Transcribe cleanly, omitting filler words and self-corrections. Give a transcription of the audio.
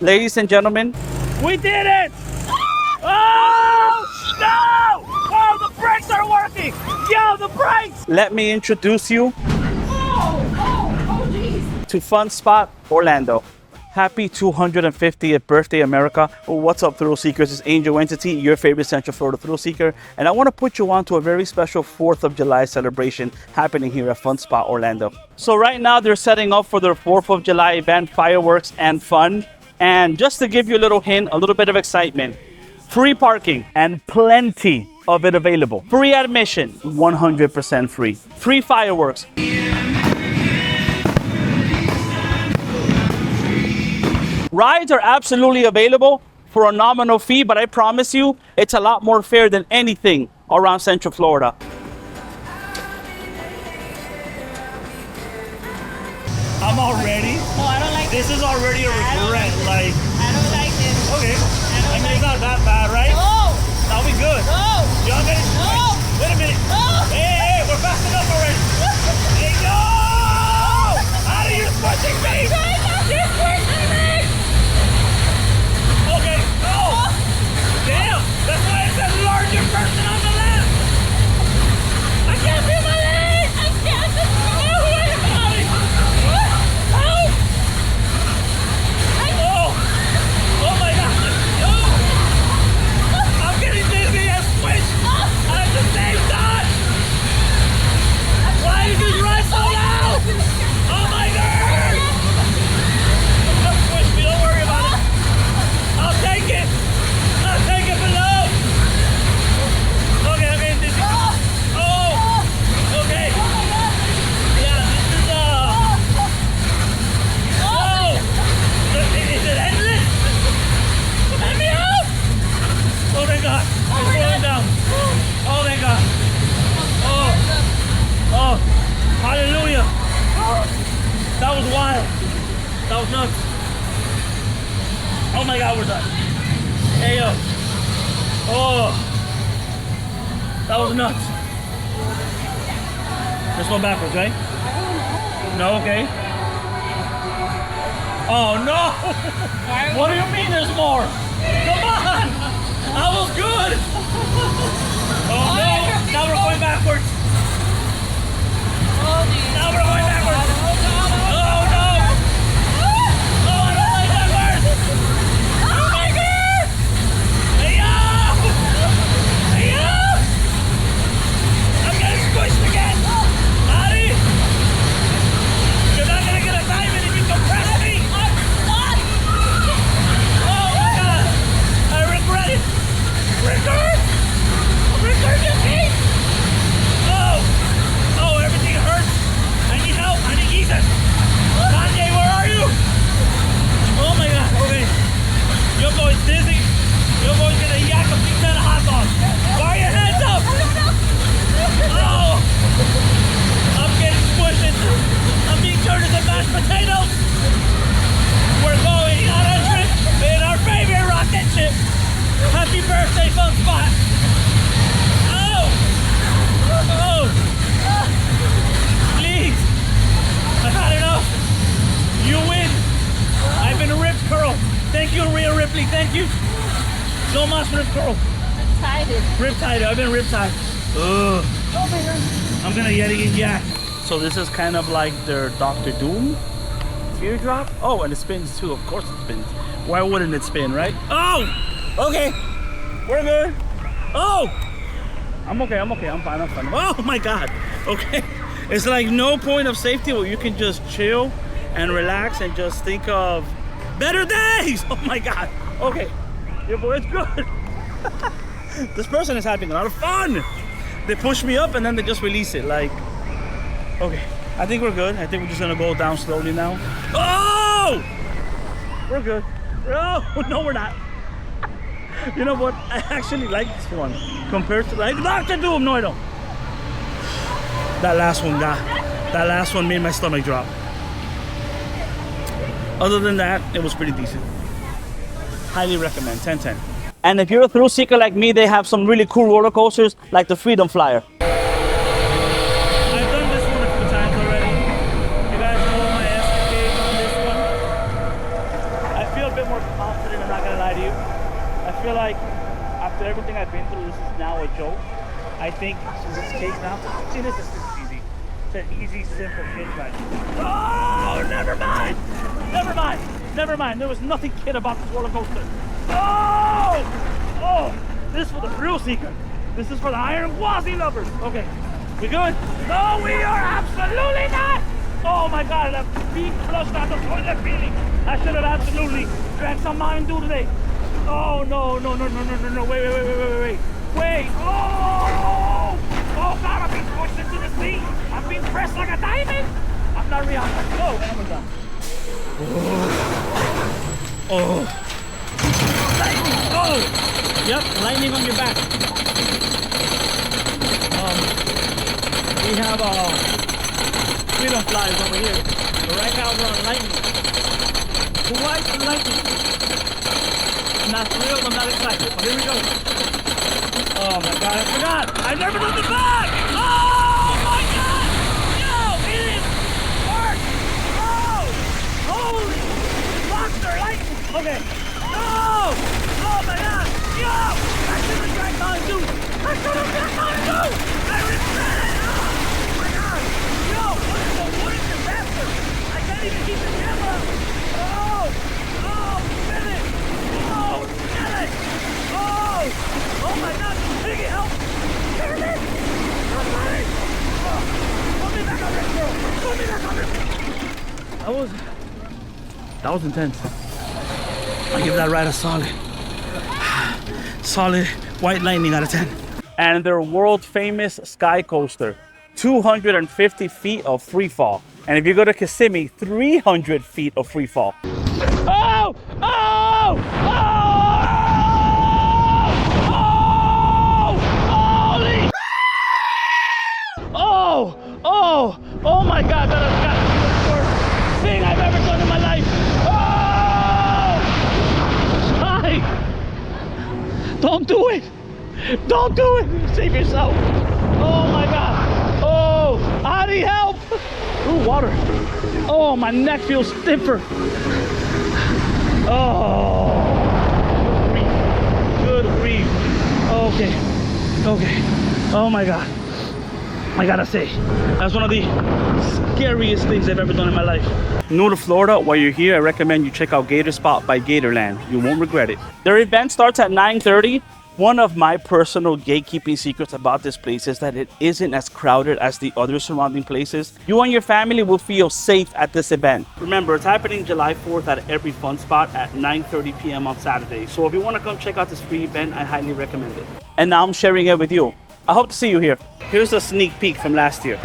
ladies and gentlemen, we did it! Oh, no! Oh, the brakes are working! Yo, the brakes! Let me introduce you to Fun Spot Orlando. Happy 250th birthday, America. What's up, thrill seekers? It's Angel Entity, your favorite Central Florida thrill seeker. And I want to put you on to a very special 4th of July celebration happening here at Fun Spot Orlando. So right now they're setting up for their 4th of July event, fireworks and fun. And just to give you a little hint, a little bit of excitement, free parking and plenty of it available. Free admission, 100% free. Free fireworks. Rides are absolutely available for a nominal fee, but I promise you, it's a lot more fair than anything around Central Florida. I'm all ready. Oh, I don't like this. This is already a regret. I don't like this. Okay. I mean, like it's not that bad, right? No. That'll be good. No. Y'all get it? No. Wait a minute. No. Hey, we're fast enough already. Hey, no! How are you pushing me? You're pushing me. Okay, go! Damn! That's why it says larger person on the left! I can't feel my leg! I can't just go away. Help! Oh! Oh my god! Oh! I'm getting dizzy and squished at the same time! Why did you run so loud? Oh my god! Don't squish me, don't worry about it! I'll take it! I'll take it below! Okay, okay, this is... Oh! Okay! Yeah, this is, Oh! Is it endless? Let me out! Oh, thank God! It's going down! Oh, thank God! Oh! Oh! Hallelujah! That was wild! That was nuts! Oh my God, we're done. Hey, yo. Oh. That was nuts. Let's go backwards, right? No, okay. Oh, no. What do you mean there's more? Come on. That was good. Oh, no. Now we're going backwards. Now we're going backwards. Oh, no. Oh, I don't like backwards. Oh my God! Hey yo! Hey yo! I'm getting squished again! Adi! You're not gonna get a diamond if you compress me! Oh my God! I regret it! Regret? Regret your feet! Oh! Oh, everything hurts! I need help! I need Jesus! Kanye, where are you? Oh my God, okay. Your boy's dizzy. Your boy's gonna yak a pizza and a hot dog. Why are your hands up? Oh! I'm getting squished. I'm being turned into mashed potatoes. We're going on a trip in our favorite rocket ship. Happy birthday, Fun Spot. Oh! Oh! Please! I've had enough. You win. I've been ripped curl. Thank you, Rhea Ripley. Thank you. So much rip curl. Riptide. I've been riptide. Ugh. I'm gonna yet again yak. So this is kind of like their Dr. Doom teardrop. Oh, and it spins too. Of course it spins. Why wouldn't it spin, right? Oh! Okay. We're good. Oh! I'm okay. I'm okay. I'm fine. I'm fine. Oh my God. Okay. It's like no point of safety where you can just chill and relax and just think of better days. Oh my God. Okay. Your boy is good. This person is having a lot of fun. They push me up and then they just release it. Like, okay. I think we're good. I think we're just gonna go down slowly now. Oh! We're good. Oh, no, we're not. You know what? I actually like this one compared to like Dr. Doom. No, I don't. That last one made my stomach drop. Other than that, it was pretty decent. Highly recommend, 10/10. And if you're a thrill seeker like me, they have some really cool roller coasters like the Freedom Flyer. I've done this one a few times already. You guys know my escapade on this one. I feel a bit more everything I've been through, this is now a joke. I think in this case now, see, this is easy. It's an easy, simple kid ride. Oh, never mind. Never mind. Never mind. There was nothing kid about this roller coaster. Oh, oh, this is for the thrill seeker. This is for the iron Wazzy lovers. Okay, we good? No, we are absolutely not. Oh my God, that feet flushed out the toilet feeling. I should have absolutely drank some Mountain Dew today. Oh no, no, no, no, no, no, no, wait. Wait, oh! Oh God, I'm being pushed into the seat. I'm being pressed like a diamond. I'm not reacting. Oh, and I'm done. Oh. Lightning, oh! Yep, lightning on your back. We have freedom flies over here. But right now we're on lightning. Who likes the lightning? I'm not thrilled, I'm not excited. But here we go. Oh my God, I forgot! I've never done the back! Oh my God! Yo, it is hard! Oh! Holy monster lightning! Okay. No! Oh my God! Yo! I should have drank Mountain Dew! I should have drank Mountain Dew! I regret it! Oh my God! Yo! What is disaster? I can't even keep the camera! Oh! Oh! Get it! Oh! Get it! Oh! Oh my God! Piggy, help! Hear me! I'm running! Oh. Put me back on this, bro! Put me back on this! That was intense. I give that ride a solid white lightning out of 10. And their world famous sky coaster, 250 feet of free fall. And if you go to Kissimmee, 300 feet of free fall. Oh! Oh! Oh! Oh my God, that has got to be the worst thing I've ever done in my life. Oh! Hi! Don't do it! Don't do it! Save yourself! Oh my God! Oh! Adi, help! Ooh, water! Oh, my neck feels stiffer! Oh! Good grief! Okay. Okay. Oh my God. I gotta say, that's one of the scariest things I've ever done in my life. New to Florida, while you're here, I recommend you check out Gator Spot by Gatorland. You won't regret it. Their event starts at 9:30. One of my personal gatekeeping secrets about this place is that it isn't as crowded as the other surrounding places. You and your family will feel safe at this event. Remember, it's happening July 4th at every fun spot at 9:30 p.m. on Saturday. So if you want to come check out this free event, I highly recommend it. And now I'm sharing it with you. I hope to see you here. Here's a sneak peek from last year.